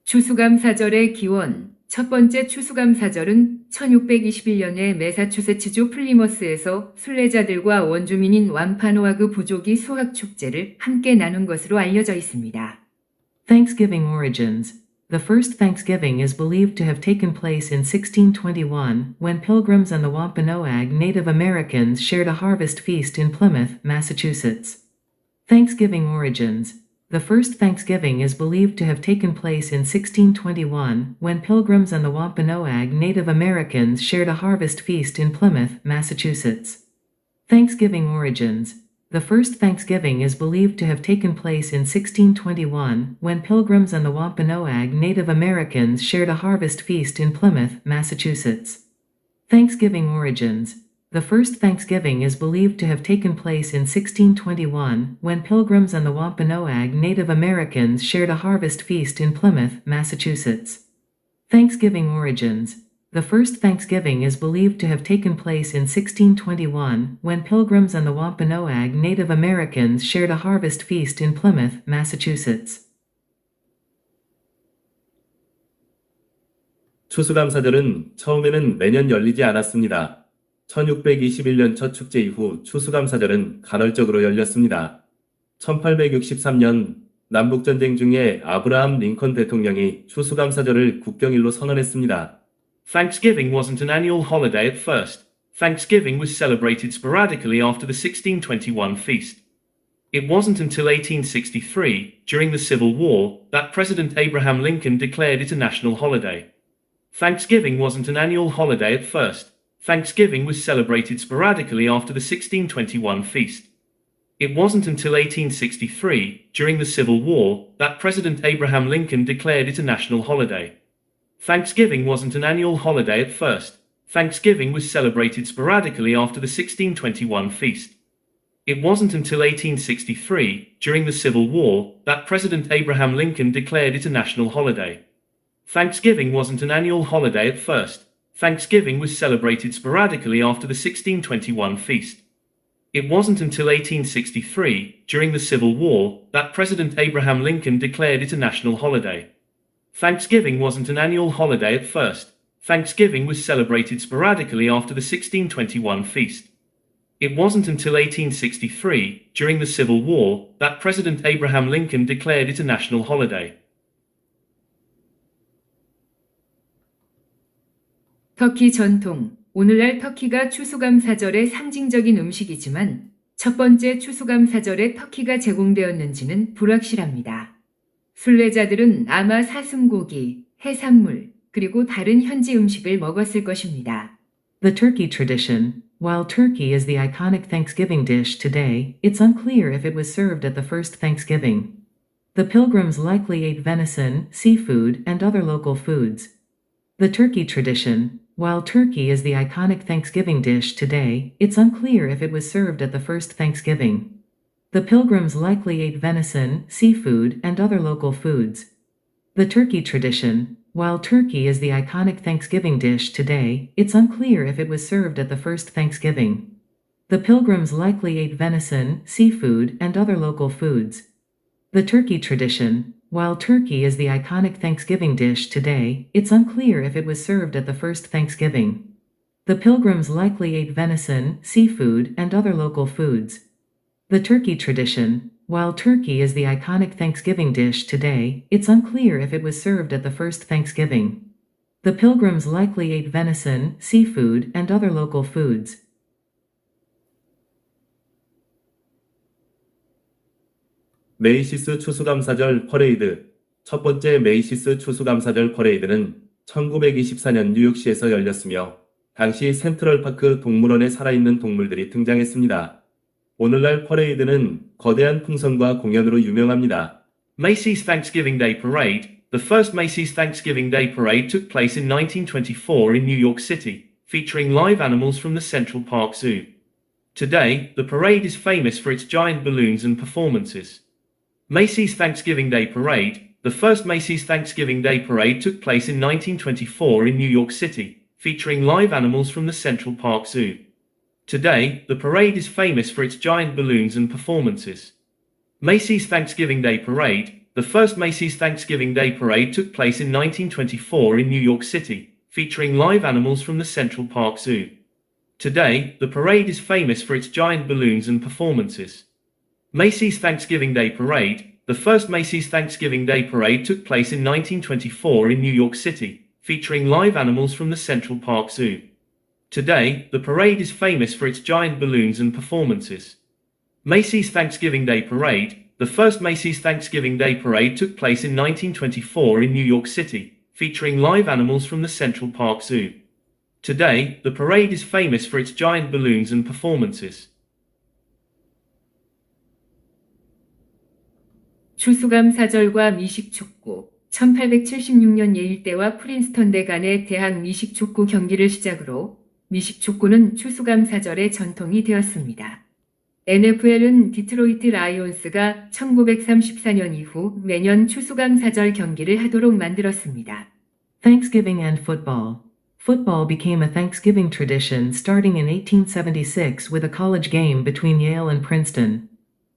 추수감사절의 기원. 첫 번째 추수감사절은 1621년에 매사추세츠주 플리머스에서 순례자들과 원주민인 완파노아그 부족이 수학축제를 함께 나눈 것으로 알려져 있습니다. Thanksgiving origins. The first Thanksgiving is believed to have taken place in 1621, when Pilgrims and the Wampanoag Native Americans shared a harvest feast in Plymouth, Massachusetts. Thanksgiving origins. The first Thanksgiving is believed to have taken place in 1621, when Pilgrims and the Wampanoag Native Americans shared a harvest feast in Plymouth, Massachusetts. Thanksgiving origins. The first Thanksgiving is believed to have taken place in 1621, when Pilgrims and the Wampanoag Native Americans shared a harvest feast in Plymouth, Massachusetts. Thanksgiving origins. The first Thanksgiving is believed to have taken place in 1621, when Pilgrims and the Wampanoag Native Americans shared a harvest feast in Plymouth, Massachusetts. Thanksgiving origins. The first Thanksgiving is believed to have taken place in 1621, when Pilgrims and the Wampanoag Native Americans shared a harvest feast in Plymouth, Massachusetts. 추수감사절은 처음에는 매년 열리지 않았습니다. 1621년 첫 축제 이후 추수감사절은 간헐적으로 열렸습니다. 1863년 남북전쟁 중에 아브라함 링컨 대통령이 추수감사절을 국경일로 선언했습니다. Thanksgiving wasn't an annual holiday at first. Thanksgiving was celebrated sporadically after the 1621 feast. It wasn't until 1863, during the Civil War, that President Abraham Lincoln declared it a national holiday. Thanksgiving wasn't an annual holiday at first. Thanksgiving was celebrated sporadically after the 1621 feast. It wasn't until 1863, during the Civil War, that President Abraham Lincoln declared it a national holiday. Thanksgiving wasn't an annual holiday at first. Thanksgiving was celebrated sporadically after the 1621 feast. It wasn't until 1863, during the Civil War, that President Abraham Lincoln declared it a national holiday. Thanksgiving wasn't an annual holiday at first. Thanksgiving was celebrated sporadically after the 1621 feast. It wasn't until 1863, during the Civil War, that President Abraham Lincoln declared it a national holiday. Thanksgiving wasn't an annual holiday at first. Thanksgiving was celebrated sporadically after the 1621 feast. It wasn't until 1863, during the Civil War, that President Abraham Lincoln declared it a national holiday. 터키 전통. 오늘날 터키가 추수감사절의 상징적인 음식이지만 첫 번째 추수감사절에 터키가 제공되었는지는 불확실합니다. 순례자들은 아마 사슴고기, 해산물, 그리고 다른 현지 음식을 먹었을 것입니다. The turkey tradition. While turkey is the iconic Thanksgiving dish today, it's unclear if it was served at the first Thanksgiving. The pilgrims likely ate venison, seafood, and other local foods. The turkey tradition. While turkey is the iconic Thanksgiving dish today, it's unclear if it was served at the first Thanksgiving. The pilgrims likely ate venison, seafood, and other local foods. The turkey tradition. While turkey is the iconic Thanksgiving dish today, it's unclear if it was served at the first Thanksgiving. The pilgrims likely ate venison, seafood, and other local foods. The turkey tradition. While turkey is the iconic Thanksgiving dish today, it's unclear if it was served at the first Thanksgiving. The pilgrims likely ate venison, seafood, and other local foods. The turkey tradition. While turkey is the iconic Thanksgiving dish today, it's unclear if it was served at the first Thanksgiving. The pilgrims likely ate venison, seafood, and other local foods. 메이시스 추수감사절 퍼레이드. 첫 번째 메이시스 추수감사절 퍼레이드는 1924년 뉴욕시에서 열렸으며 당시 센트럴파크 동물원에 살아있는 동물들이 등장했습니다. 오늘날 퍼레이드는 거대한 풍선과 공연으로 유명합니다. Macy's Thanksgiving Day Parade. The first Macy's Thanksgiving Day Parade took place in 1924 in New York City, featuring live animals from the Central Park Zoo. Today, the parade is famous for its giant balloons and performances. Macy's Thanksgiving Day Parade. The first Macy's Thanksgiving Day Parade took place in 1924 in New York City, featuring live animals from the Central Park Zoo. Today, the parade is famous for its giant balloons and performances. Macy's Thanksgiving Day Parade. the first Macy's Thanksgiving Day Parade took place in 1924 in New York City, featuring live animals from the Central Park Zoo. Today, the parade is famous for its giant balloons and performances. Macy's Thanksgiving Day Parade, the first Macy's Thanksgiving Day Parade took place in 1924 in New York City, featuring live animals from the Central Park Zoo. Today, the parade is famous for its giant balloons and performances. Macy's Thanksgiving Day Parade, the first Macy's Thanksgiving Day Parade took place in 1924 in New York City, featuring live animals from the Central Park Zoo. Today, the parade is famous for its giant balloons and performances. 추수감사절과 미식축구 1876년 예일대와 프린스턴대 간의 대학 미식축구 경기를 시작으로 미식축구는 추수감사절의 전통이 되었습니다. NFL은 디트로이트 라이온스가 1934년 이후 매년 추수감사절 경기를 하도록 만들었습니다. Thanksgiving and football. Football became a Thanksgiving tradition starting in 1876 with a college game between Yale and Princeton.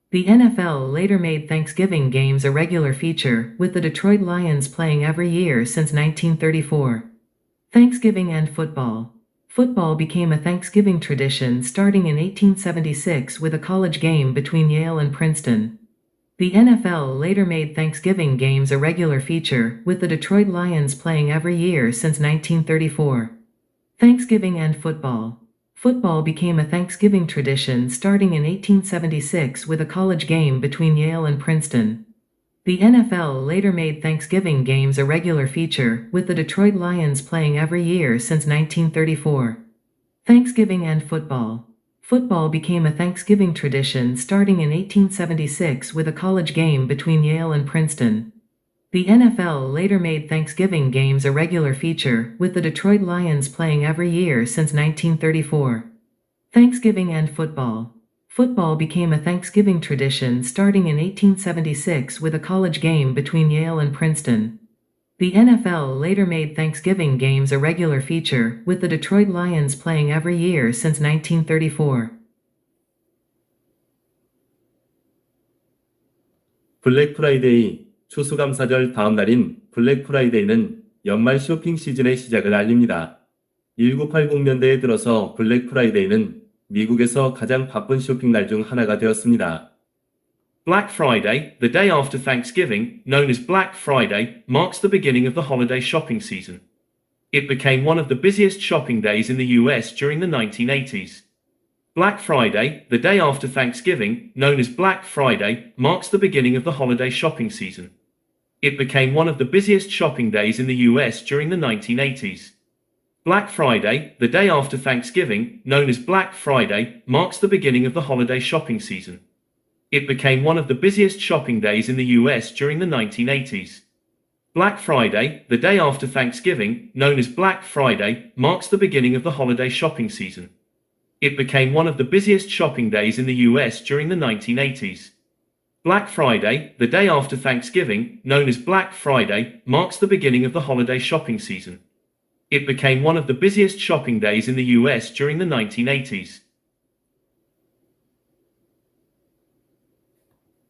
The NFL later made Thanksgiving games a regular feature, with the Detroit Lions playing every year since 1934. Thanksgiving and football. Football became a Thanksgiving tradition starting in 1876 with a college game between Yale and Princeton. The NFL later made Thanksgiving games a regular feature, with the Detroit Lions playing every year since 1934. Thanksgiving and football. Football became a Thanksgiving tradition starting in 1876 with a college game between Yale and Princeton. The NFL later made Thanksgiving games a regular feature, with the Detroit Lions playing every year since 1934. Thanksgiving and football. Football became a Thanksgiving tradition starting in 1876 with a college game between Yale and Princeton. The NFL later made Thanksgiving games a regular feature, with the Detroit Lions playing every year since 1934. Thanksgiving and football. Football became a Thanksgiving tradition starting in 1876 with a college game between Yale and Princeton. The NFL later made Thanksgiving games a regular feature, with the Detroit Lions playing every year since 1934. 블랙 프라이데이, 추수감사절 다음 날인 블랙 프라이데이는 연말 쇼핑 시즌의 시작을 알립니다. 1980년대에 들어서 블랙 프라이데이는 미국에서 가장 바쁜 쇼핑 날 중 하나가 되었습니다. Black Friday, the day after Thanksgiving, known as Black Friday, marks the beginning of the holiday shopping season. It became one of the busiest shopping days in the US during the 1980s. Black Friday, the day after Thanksgiving, known as Black Friday, marks the beginning of the holiday shopping season. It became one of the busiest shopping days in the US during the 1980s. Black Friday, the day after Thanksgiving, known as Black Friday, marks the beginning of the holiday shopping season. It became one of the busiest shopping days in the US during the 1980s. Black Friday, the day after Thanksgiving, known as Black Friday, marks the beginning of the holiday shopping season. It became one of the busiest shopping days in the US during the 1980s. Black Friday, the day after Thanksgiving, known as Black Friday, marks the beginning of the holiday shopping season. It became one of the busiest shopping days in the US during the 1980s.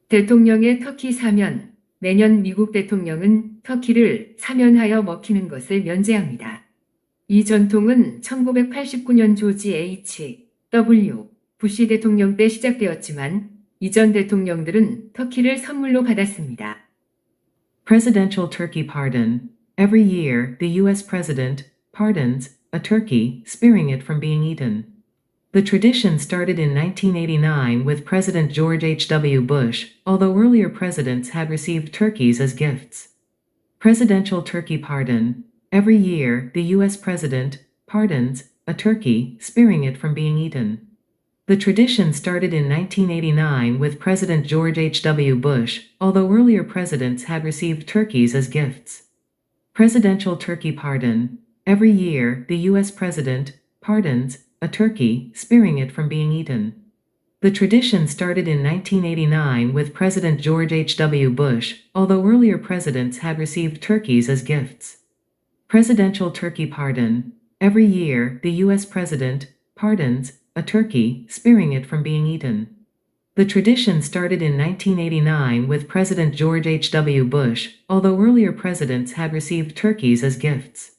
대통령의 터키 사면. 매년 미국 대통령은 터키를 사면하여 먹히는 것을 면제합니다. 이 전통은 1989년 조지 H.W. 부시 대통령 때 시작되었지만 이전 대통령들은 터키를 선물로 받았습니다. Presidential Turkey Pardon. Every year, the U.S. President pardons a turkey, sparing it from being eaten. The tradition started in 1989 with President George H.W. Bush, although earlier presidents had received turkeys as gifts. Presidential Turkey Pardon. Every year, the U.S. President pardons a turkey, sparing it from being eaten. The tradition started in 1989 with President George H.W. Bush, although earlier presidents had received turkeys as gifts. Presidential Turkey Pardon. Every year, the U.S. President pardons a turkey, sparing it from being eaten. The tradition started in 1989 with President George H.W. Bush, although earlier presidents had received turkeys as gifts. Presidential Turkey Pardon. Every year, the U.S. President pardons a turkey, sparing it from being eaten. The tradition started in 1989 with President George H.W. Bush, although earlier presidents had received turkeys as gifts.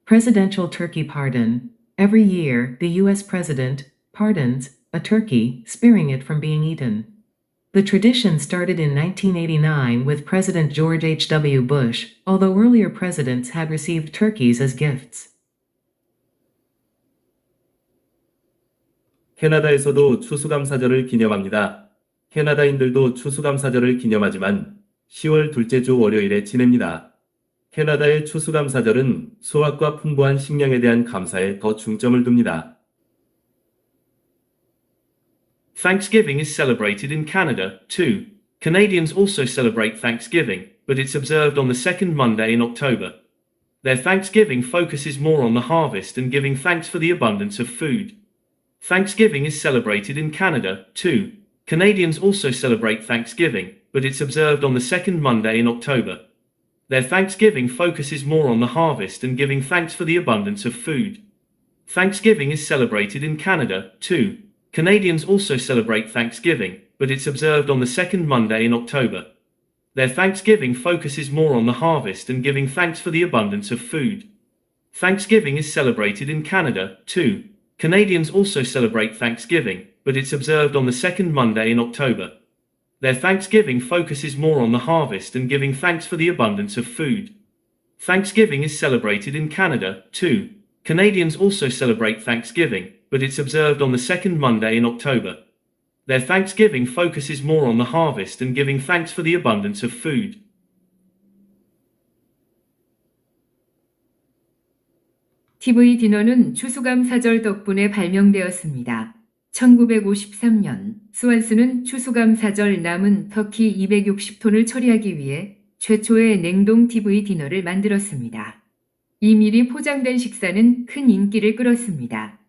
Presidential turkey pardon. Every year, the U.S. president pardons a turkey, sparing it from being eaten. The tradition started in 1989 with President George H.W. Bush, although earlier presidents had received turkeys as gifts. 캐나다에서도 추수감사절을 기념합니다. 캐나다인들도 추수감사절을 기념하지만 10월 둘째 주 월요일에 지냅니다. 캐나다의 추수감사절은 수확과 풍부한 식량에 대한 감사에 더 중점을 둡니다. Thanksgiving is celebrated in Canada, too. Canadians also celebrate Thanksgiving, but it's observed on the second Monday in October. Their Thanksgiving focuses more on the harvest and giving thanks for the abundance of food. Thanksgiving is celebrated in Canada, too. Canadians also celebrate Thanksgiving, but it's observed on the second Monday in October. Their Thanksgiving focuses more on the harvest and giving thanks for the abundance of food. Thanksgiving is celebrated in Canada, too. Canadians also celebrate Thanksgiving, but it's observed on the second Monday in October. Their Thanksgiving focuses more on the harvest and giving thanks for the abundance of food. Thanksgiving is celebrated in Canada, too. Canadians also celebrate Thanksgiving, but it's observed on the second Monday in October. Their Thanksgiving focuses more on the harvest and giving thanks for the abundance of food. Thanksgiving is celebrated in Canada, too. Canadians also celebrate Thanksgiving, but it's observed on the second Monday in October. Their Thanksgiving focuses more on the harvest and giving thanks for the abundance of food. TV 디너는 추수감사절 덕분에 발명되었습니다. 1953년 스완스는 추수감사절 남은 터키 260톤을 처리하기 위해 최초의 냉동 TV 디너를 만들었습니다. 이 미리 포장된 식사는 큰 인기를 끌었습니다.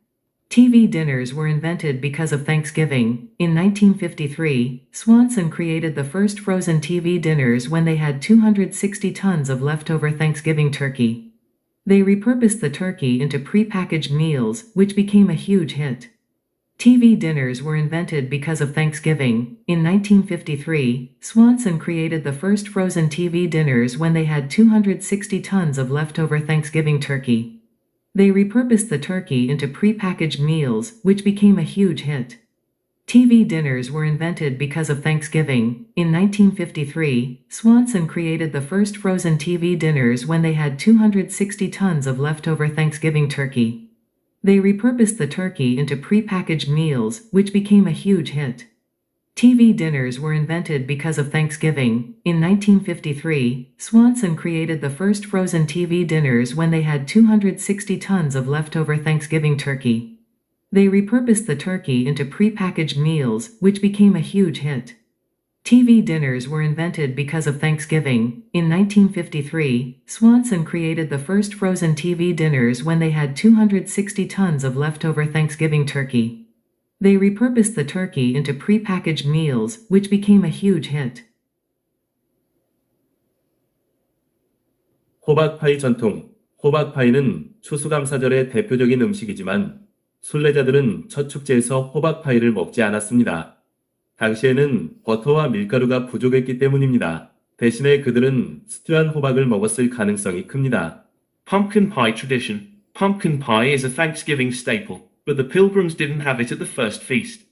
TV dinners were invented because of Thanksgiving. In 1953, Swanson created the first frozen TV dinners when they had 260 tons of leftover Thanksgiving turkey. They repurposed the turkey into prepackaged meals, which became a huge hit. TV dinners were invented because of Thanksgiving. In 1953, Swanson created the first frozen TV dinners when they had 260 tons of leftover Thanksgiving turkey. They repurposed the turkey into prepackaged meals, which became a huge hit. TV dinners were invented because of Thanksgiving. In 1953, Swanson created the first frozen TV dinners when they had 260 tons of leftover Thanksgiving turkey. They repurposed the turkey into prepackaged meals, which became a huge hit. TV dinners were invented because of Thanksgiving. In 1953, Swanson created the first frozen TV dinners when they had 260 tons of leftover Thanksgiving turkey. They repurposed the turkey into prepackaged meals, which became a huge hit. TV dinners were invented because of Thanksgiving. In 1953, Swanson created the first frozen TV dinners when they had 260 tons of leftover Thanksgiving turkey. They repurposed the turkey into prepackaged meals, which became a huge hit. 호박파이 전통. 호박파이는 추수감사절의 대표적인 음식이지만 순례자들은 첫 축제에서 호박파이를 먹지 않았습니다. 당시에는 버터와 밀가루가 부족했기 때문입니다. 대신에 그들은 스튜한 호박을 먹었을 가능성이 큽니다. Pumpkin pie tradition. Pumpkin pie is a Thanksgiving staple, but the pilgrims didn't have it at the first feast.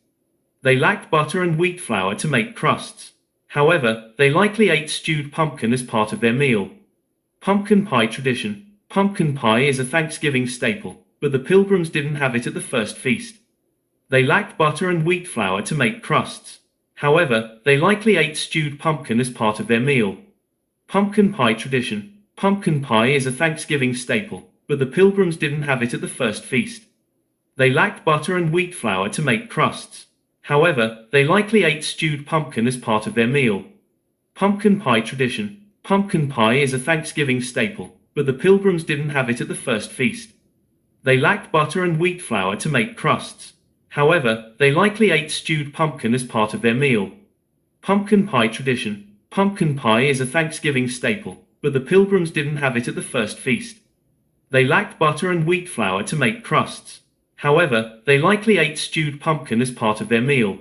They lacked butter and wheat flour to make crusts. However, they likely ate stewed pumpkin as part of their meal. Pumpkin pie tradition. Pumpkin pie is a Thanksgiving staple, but the pilgrims didn't have it at the first feast. They lacked butter and wheat flour to make crusts. However, they likely ate stewed pumpkin as part of their meal. Pumpkin pie tradition. Pumpkin pie is a Thanksgiving staple, but the pilgrims didn't have it at the first feast. They lacked butter and wheat flour to make crusts. However, they likely ate stewed pumpkin as part of their meal. Pumpkin pie tradition. Pumpkin pie is a Thanksgiving staple, but the pilgrims didn't have it at the first feast. They lacked butter and wheat flour to make crusts. However, they likely ate stewed pumpkin as part of their meal. Pumpkin pie tradition. Pumpkin pie is a Thanksgiving staple, but the pilgrims didn't have it at the first feast. They lacked butter and wheat flour to make crusts. However, they likely ate stewed pumpkin as part of their meal.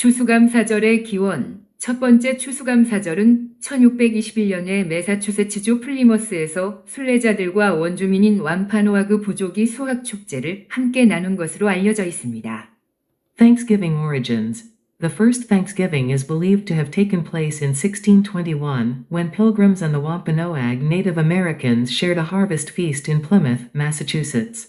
추수감사절의 기원. 첫 번째 추수감사절은 1621년에 매사추세츠주 플리머스에서 순례자들과 원주민인 완파노아그 부족이 수학축제를 함께 나눈 것으로 알려져 있습니다. Thanksgiving origins. The first Thanksgiving is believed to have taken place in 1621, when Pilgrims and the Wampanoag Native Americans shared a harvest feast in Plymouth, Massachusetts.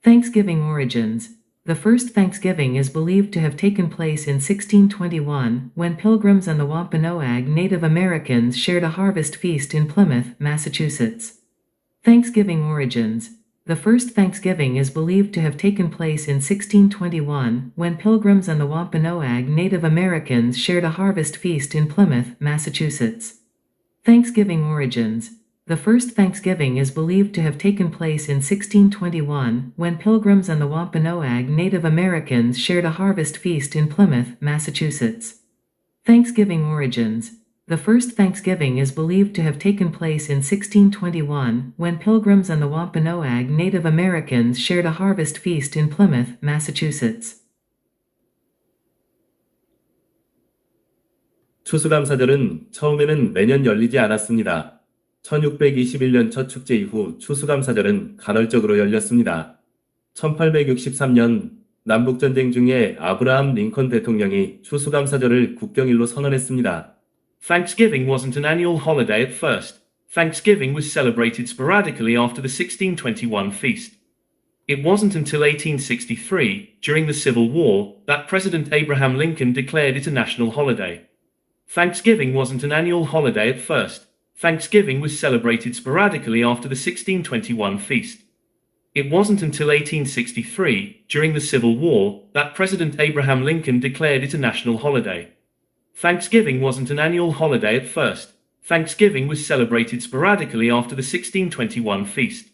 Thanksgiving origins. The first Thanksgiving is believed to have taken place in 1621, when Pilgrims and the Wampanoag Native Americans shared a harvest feast in Plymouth, Massachusetts. Thanksgiving origins. The first Thanksgiving is believed to have taken place in 1621, when Pilgrims and the Wampanoag Native Americans shared a harvest feast in Plymouth, Massachusetts. Thanksgiving origins. The first Thanksgiving is believed to have taken place in 1621, when Pilgrims and the Wampanoag Native Americans shared a harvest feast in Plymouth, Massachusetts. Thanksgiving origins. The first Thanksgiving is believed to have taken place in 1621, when Pilgrims and the Wampanoag Native Americans shared a harvest feast in Plymouth, Massachusetts. 추수감사절은 처음에는 매년 열리지 않았습니다. 1621년 첫 축제 이후 추수감사절은 간헐적으로 열렸습니다. 1863년 남북전쟁 중에 아브라함 링컨 대통령이 추수감사절을 국경일로 선언했습니다. Thanksgiving wasn't an annual holiday at first. Thanksgiving was celebrated sporadically after the 1621 feast. It wasn't until 1863, during the Civil War, that President Abraham Lincoln declared it a national holiday. Thanksgiving wasn't an annual holiday at first. Thanksgiving was celebrated sporadically after the 1621 feast. It wasn't until 1863, during the Civil War, that President Abraham Lincoln declared it a national holiday. Thanksgiving wasn't an annual holiday at first. Thanksgiving was celebrated sporadically after the 1621 feast.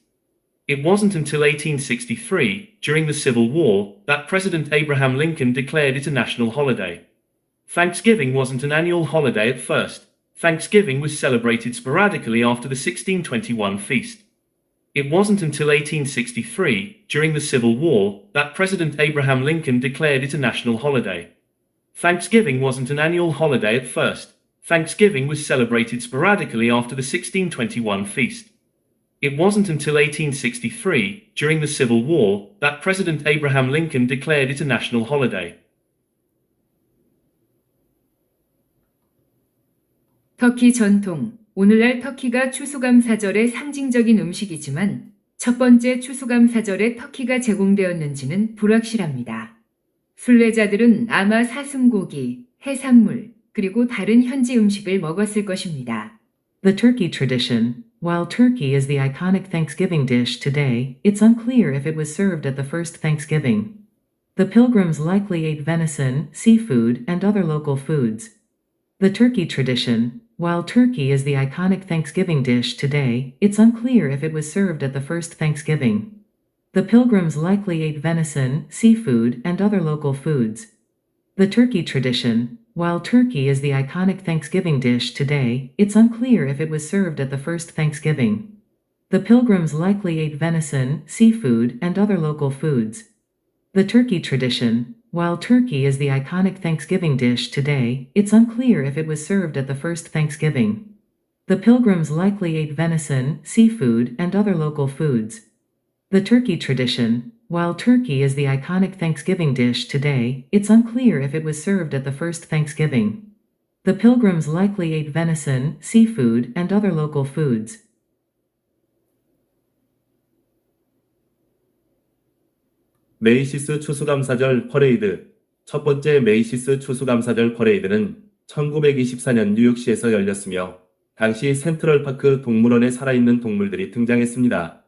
It wasn't until 1863, during the Civil War, that President Abraham Lincoln declared it a national holiday. Thanksgiving wasn't an annual holiday at first. Thanksgiving was celebrated sporadically after the 1621 feast. It wasn't until 1863, during the Civil War, that President Abraham Lincoln declared it a national holiday. Thanksgiving wasn't an annual holiday at first. Thanksgiving was celebrated sporadically after the 1621 feast. It wasn't until 1863, during the Civil War, that President Abraham Lincoln declared it a national holiday. 터키 전통. 오늘날 터키가 추수감사절의 상징적인 음식이지만 첫 번째 추수감사절에 터키가 제공되었는지는 불확실합니다. 순례자들은 아마 사슴고기, 해산물, 그리고 다른 현지 음식을 먹었을 것입니다. The turkey tradition. While turkey is the iconic Thanksgiving dish today, it's unclear if it was served at the first Thanksgiving. The pilgrims likely ate venison, seafood, and other local foods. The turkey tradition. While turkey is the iconic Thanksgiving dish today, it's unclear if it was served at the first Thanksgiving. The pilgrims likely ate venison, seafood, and other local foods. The turkey tradition. While turkey is the iconic Thanksgiving dish today, it's unclear if it was served at the first Thanksgiving. The pilgrims likely ate venison, seafood, and other local foods. The turkey tradition. While turkey is the iconic Thanksgiving dish today, it's unclear if it was served at the first Thanksgiving. The pilgrims likely ate venison, seafood, and other local foods. The turkey tradition. While turkey is the iconic Thanksgiving dish today, it's unclear if it was served at the first Thanksgiving. The pilgrims likely ate venison, seafood, and other local foods. 메이시스 추수감사절 퍼레이드. 첫 번째 메이시스 추수감사절 퍼레이드는 1924년 뉴욕시에서 열렸으며 당시 센트럴파크 동물원에 살아있는 동물들이 등장했습니다.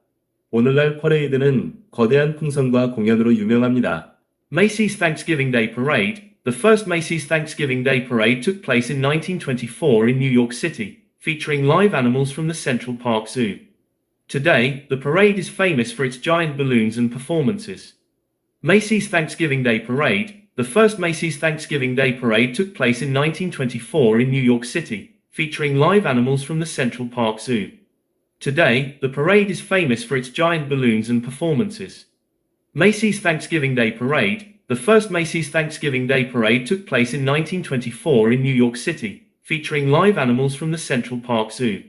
오늘날 퍼레이드는 거대한 풍선과 공연으로 유명합니다. Macy's Thanksgiving Day Parade. The first Macy's Thanksgiving Day Parade took place in 1924 in New York City, featuring live animals from the Central Park Zoo. Today, the parade is famous for its giant balloons and performances. Macy's Thanksgiving Day Parade. The first Macy's Thanksgiving Day Parade took place in 1924 in New York City, featuring live animals from the Central Park Zoo. Today, the parade is famous for its giant balloons and performances. Macy's Thanksgiving Day Parade. the first Macy's Thanksgiving Day Parade took place in 1924 in New York City, featuring live animals from the Central Park Zoo.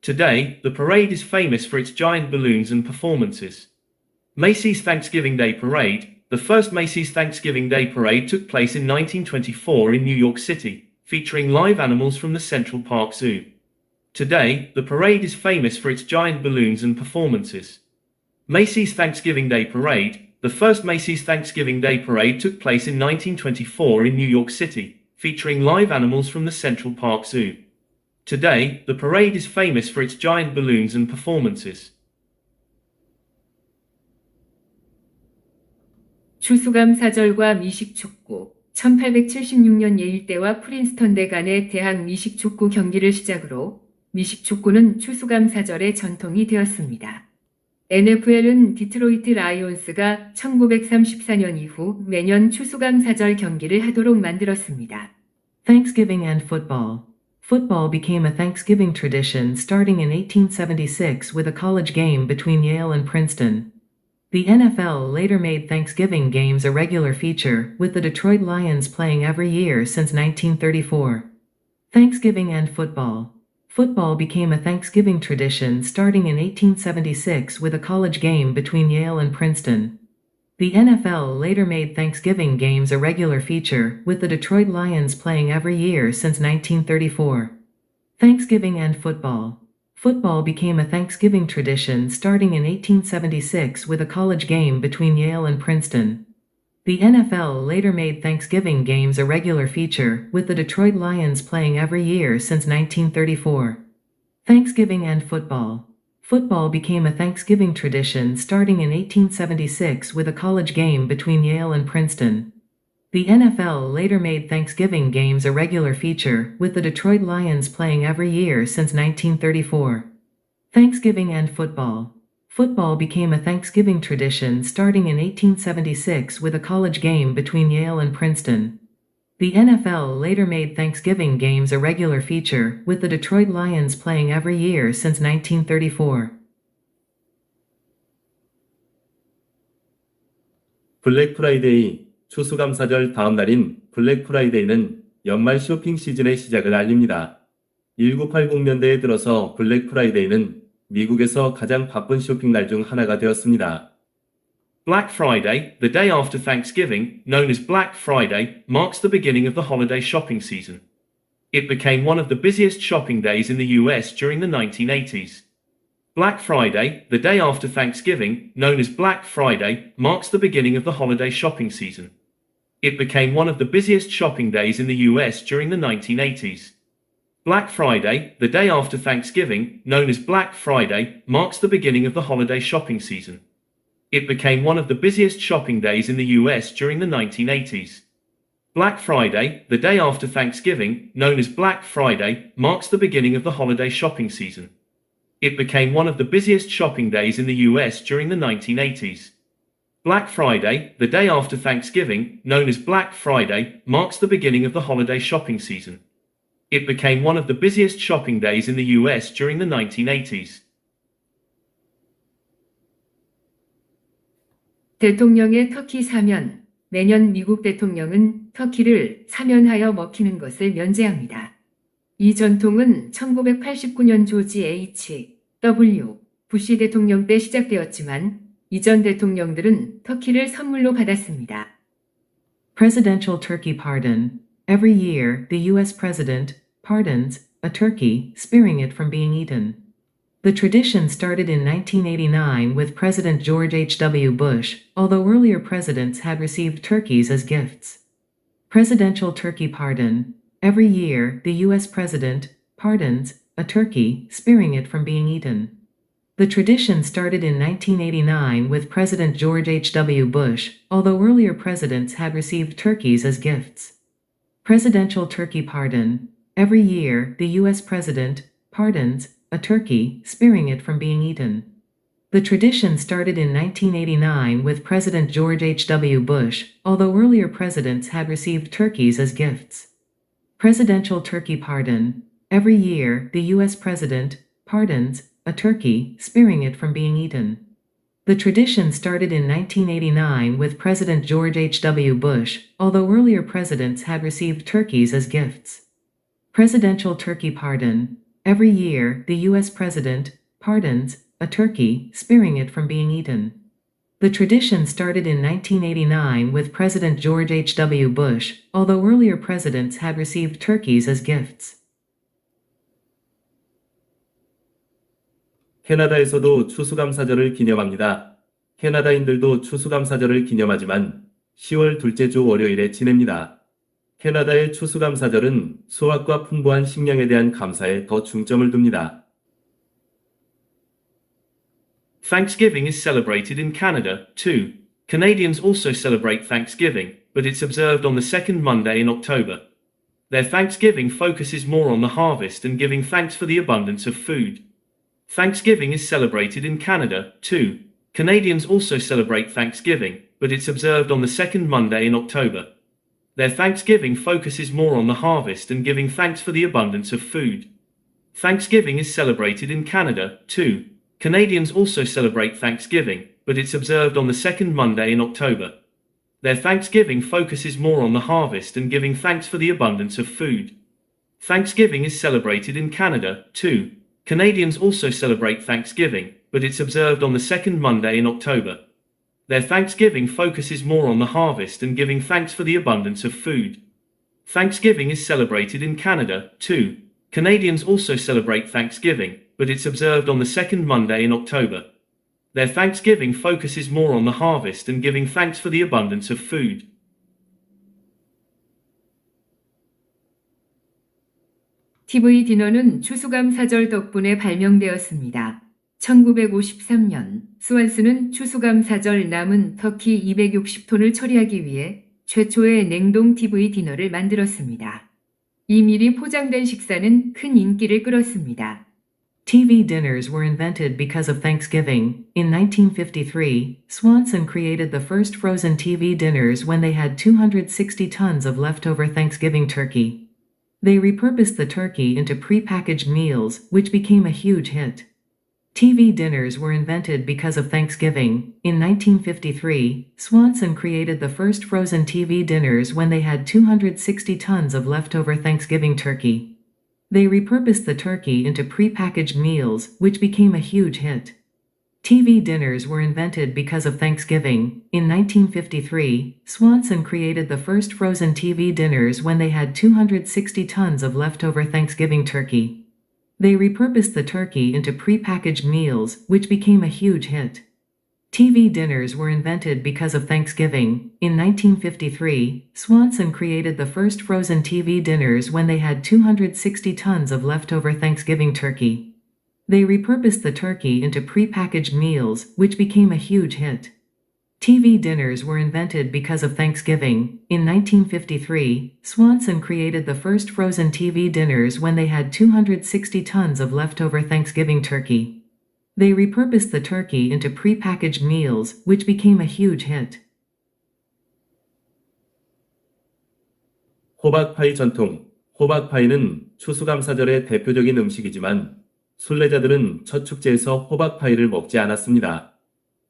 Today, the parade is famous for its giant balloons and performances. Macy's Thanksgiving Day Parade, the first Macy's Thanksgiving Day Parade took place in 1924 in New York City, featuring live animals from the Central Park Zoo. Today, the parade is famous for its giant balloons and performances. Macy's Thanksgiving Day Parade, the first Macy's Thanksgiving Day Parade took place in 1924 in New York City, featuring live animals from the Central Park Zoo. Today, the parade is famous for its giant balloons and performances. 추수감사절과 미식축구 1876년 예일대와 프린스턴대 간의 대학 미식축구 경기를 시작으로 미식축구는 추수감사절의 전통이 되었습니다. NFL은 디트로이트 라이온스가 1934년 이후 매년 추수감사절 경기를 하도록 만들었습니다. Thanksgiving and football. Football became a Thanksgiving tradition starting in 1876 with a college game between Yale and Princeton. The NFL later made Thanksgiving games a regular feature, with the Detroit Lions playing every year since 1934. Thanksgiving and football. Football became a Thanksgiving tradition starting in 1876 with a college game between Yale and Princeton. The NFL later made Thanksgiving games a regular feature, with the Detroit Lions playing every year since 1934. Thanksgiving and football. Football became a Thanksgiving tradition starting in 1876 with a college game between Yale and Princeton. The NFL later made Thanksgiving games a regular feature, with the Detroit Lions playing every year since 1934. Thanksgiving and football. Football became a Thanksgiving tradition starting in 1876 with a college game between Yale and Princeton. The NFL later made Thanksgiving games a regular feature, with the Detroit Lions playing every year since 1934. Thanksgiving and football. Football became a Thanksgiving tradition starting in 1876 with a college game between Yale and Princeton. The NFL later made Thanksgiving games a regular feature, with the Detroit Lions playing every year since 1934. 블랙 프라이데이, 추수감사절 다음 날인 블랙 프라이데이는 연말 쇼핑 시즌의 시작을 알립니다. 1980년대에 들어서 블랙 프라이데이는 미국에서 가장 바쁜 쇼핑 날 중 하나가 되었습니다. Black Friday, the day after Thanksgiving, known as Black Friday, marks the beginning of the holiday shopping season. It became one of the busiest shopping days in the US during the 1980s. Black Friday, the day after Thanksgiving, known as Black Friday, marks the beginning of the holiday shopping season. It became one of the busiest shopping days in the US during the 1980s. Black Friday, the day after Thanksgiving, known as Black Friday, marks the beginning of the holiday shopping season. It became one of the busiest shopping days in the US during the 1980s. Black Friday, the day after Thanksgiving, known as Black Friday, marks the beginning of the holiday shopping season. It became one of the busiest shopping days in the US during the 1980s. Black Friday, the day after Thanksgiving, known as Black Friday, marks the beginning of the holiday shopping season. It became one of the busiest shopping days in the US during the 1980s. 대통령의 터키 사면. 매년 미국 대통령은 터키를 사면하여 먹히는 것을 면제합니다. 이 전통은 1989년 조지 H.W. 부시 대통령 때 시작되었지만 이전 대통령들은 터키를 선물로 받았습니다. Presidential turkey pardon. Every year, the U.S. president pardons a turkey, sparing it from being eaten. The tradition started in 1989 with President George H.W. Bush, although earlier presidents had received turkeys as gifts. Presidential turkey pardon. Every year, the U.S. president pardons a turkey, sparing it from being eaten. The tradition started in 1989 with President George H.W. Bush, although earlier presidents had received turkeys as gifts. Presidential turkey pardon. Every year, the U.S. president pardons a turkey, sparing it from being eaten. The tradition started in 1989 with President George H.W. Bush, although earlier presidents had received turkeys as gifts. Presidential turkey pardon. Every year, the U.S. president pardons a turkey, sparing it from being eaten. The tradition started in 1989 with President George H.W. Bush, although earlier presidents had received turkeys as gifts. Presidential turkey pardon. Every year, the U.S. president pardons a turkey, sparing it from being eaten. The tradition started in 1989 with President George H.W. Bush, although earlier presidents had received turkeys as gifts. 캐나다에서도 추수감사절을 기념합니다. 캐나다인들도 추수감사절을 기념하지만 10월 둘째 주 월요일에 지냅니다. 캐나다의 추수감사절은 수확과 풍부한 식량에 대한 감사에 더 중점을 둡니다. Thanksgiving is celebrated in Canada, too. Canadians also celebrate Thanksgiving, but it's observed on the second Monday in October. Their Thanksgiving focuses more on the harvest and giving thanks for the abundance of food. Thanksgiving is celebrated in Canada, too. Canadians also celebrate Thanksgiving, but it's observed on the second Monday in October. Their Thanksgiving focuses more on the harvest and giving thanks for the abundance of food. Thanksgiving is celebrated in Canada, too. Canadians also celebrate Thanksgiving, but it's observed on the second Monday in October. Their Thanksgiving focuses more on the harvest and giving thanks for the abundance of food. Thanksgiving is celebrated in Canada, too. Canadians also celebrate Thanksgiving, but it's observed on the second Monday in October. Their Thanksgiving focuses more on the harvest and giving thanks for the abundance of food. Thanksgiving is celebrated in Canada, too. Canadians also celebrate Thanksgiving, but it's observed on the second Monday in October. Their Thanksgiving focuses more on the harvest and giving thanks for the abundance of food. TV 디너는 추수감사절 덕분에 발명되었습니다. 1953년 스완스는 추수감사절 남은 터키 260톤을 처리하기 위해 최초의 냉동 TV 디너를 만들었습니다. 이 미리 포장된 식사는 큰 인기를 끌었습니다. TV dinners were invented because of Thanksgiving. In 1953, Swanson created the first frozen TV dinners when they had 260 tons of leftover Thanksgiving turkey. They repurposed the turkey into pre-packaged meals, which became a huge hit. TV dinners were invented because of Thanksgiving. In 1953, Swanson created the first frozen TV dinners when they had 260 tons of leftover Thanksgiving turkey. They repurposed the turkey into pre-packaged meals, which became a huge hit. TV dinners were invented because of Thanksgiving. In 1953, Swanson created the first frozen TV dinners when they had 260 tons of leftover Thanksgiving turkey. They repurposed the turkey into pre-packaged meals, which became a huge hit. TV dinners were invented because of Thanksgiving. In 1953, Swanson created the first frozen TV dinners when they had 260 tons of leftover Thanksgiving turkey. They repurposed the turkey into pre-packaged meals, which became a huge hit. TV dinners were invented because of Thanksgiving. In 1953, Swanson created the first frozen TV dinners when they had 260 tons of leftover Thanksgiving turkey. They repurposed the turkey into pre-packaged meals, which became a huge hit. 호박파이 전통. 호박파이는 추수감사절의 대표적인 음식이지만 순례자들은 첫 축제에서 호박파이를 먹지 않았습니다.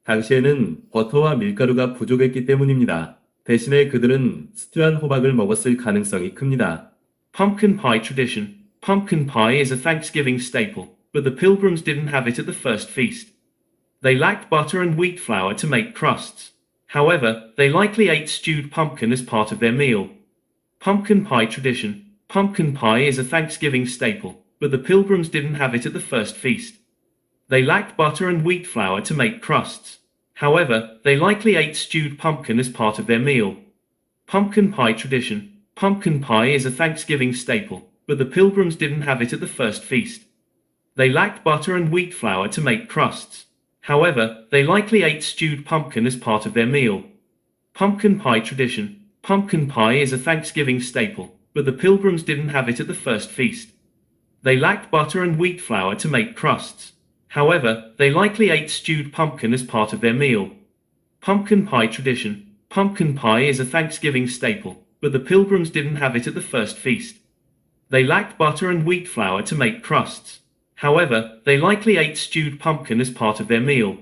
당시에는 버터와 밀가루가 부족했기 때문입니다. 대신에 그들은 스튜한 호박을 먹었을 가능성이 큽니다. Pumpkin pie tradition. Pumpkin pie is a Thanksgiving staple, but the Pilgrims didn't have it at the first feast. They lacked butter and wheat flour to make crusts. However, they likely ate stewed pumpkin as part of their meal. Pumpkin pie tradition. Pumpkin pie is a Thanksgiving staple, but the Pilgrims didn't have it at the first feast. They lacked butter and wheat flour to make crusts. However, they likely ate stewed pumpkin as part of their meal. Pumpkin pie tradition. Pumpkin pie is a Thanksgiving staple, but the Pilgrims didn't have it at the first feast. They lacked butter and wheat flour to make crusts. However, they likely ate stewed pumpkin as part of their meal. Pumpkin pie tradition. Pumpkin pie is a Thanksgiving staple, but the Pilgrims didn't have it at the first feast. They lacked butter and wheat flour to make crusts. However, they likely ate stewed pumpkin as part of their meal. Pumpkin pie tradition. Pumpkin pie is a Thanksgiving staple, but the Pilgrims didn't have it at the first feast. They lacked butter and wheat flour to make crusts. However, they likely ate stewed pumpkin as part of their meal.